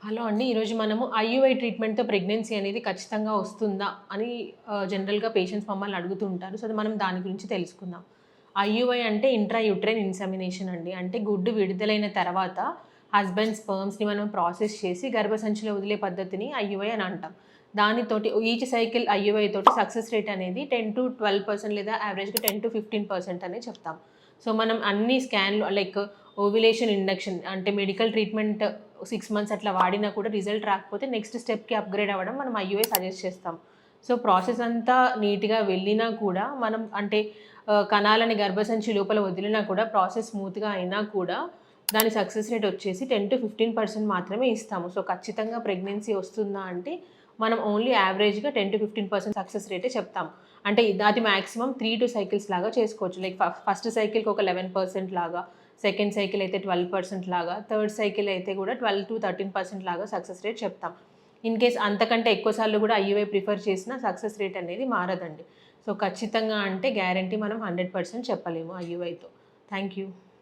Hello అండి. ఈరోజు మనము ఐయుఐ ట్రీట్మెంట్‌తో ప్రెగ్నెన్సీ అనేది ఖచ్చితంగా వస్తుందా అని జనరల్‌గా పేషెంట్స్ మమ్మల్ని అడుగుతూ ఉంటారు. సో, మనం దాని గురించి తెలుసుకుందాం. ఐయుఐ అంటే ఇంట్రా యూట్రైన్ ఇన్సెమినేషన్ అండి. అంటే గుడ్డు విడుదలైన తర్వాత హస్బెండ్ స్పెర్మ్స్‌ని మనం ప్రాసెస్ చేసి గర్భసంచిలో వదిలే పద్ధతిని ఐయుఐ అని అంటాం. దానితోటి ఈచ్ సైకిల్ ఐయుఐ తోటి సక్సెస్ రేట్ అనేది 10-12% లేదా యావరేజ్‌గా 10-15% అనే చెప్తాం. సో, మనం అన్ని స్కాన్‌లు లైక్ ఓవ్యులేషన్ ఇండక్షన్ అంటే మెడికల్ ట్రీట్మెంట్ 6 మంత్స్ అట్లా వాడినా కూడా రిజల్ట్ రాకపోతే నెక్స్ట్ స్టెప్‌కి అప్‌గ్రేడ్ అవ్వడం మనం ఐయుఐ సజెస్ట్ చేస్తాం. సో, ప్రాసెస్ అంతా నీట్‌గా వెళ్ళినా కూడా మనం అంటే కణాలని గర్భసంచి లోపల వదిలినా కూడా ప్రాసెస్ స్మూత్‌గా అయినా కూడా దాని సక్సెస్ రేట్ వచ్చేసి 10-15% మాత్రమే ఇస్తాము. సో, ఖచ్చితంగా ప్రెగ్నెన్సీ వస్తుందా అంటే మనం ఓన్లీ యావరేజ్‌గా 10-15% సక్సెస్ రేటే చెప్తాం. అంటే అది మాక్సిమం 3-2 సైకిల్స్ లాగా చేసుకోవచ్చు. లైక్ ఫస్ట్ సైకిల్‌కి ఒక 11% లాగా, సెకండ్ సైకిల్ అయితే 12% లాగా, థర్డ్ సైకిల్ అయితే కూడా 12-13% లాగా సక్సెస్ రేట్ చెప్తాం. ఇన్ కేస్ అంతకంటే ఎక్కువ సార్లు కూడా ఐయుఐ ప్రిఫర్ చేసినా సక్సెస్ రేట్ అనేది మారదండి. సో, ఖచ్చితంగా అంటే గ్యారంటీ మనం 100% చెప్పలేము ఐయుఐతో. Thank you.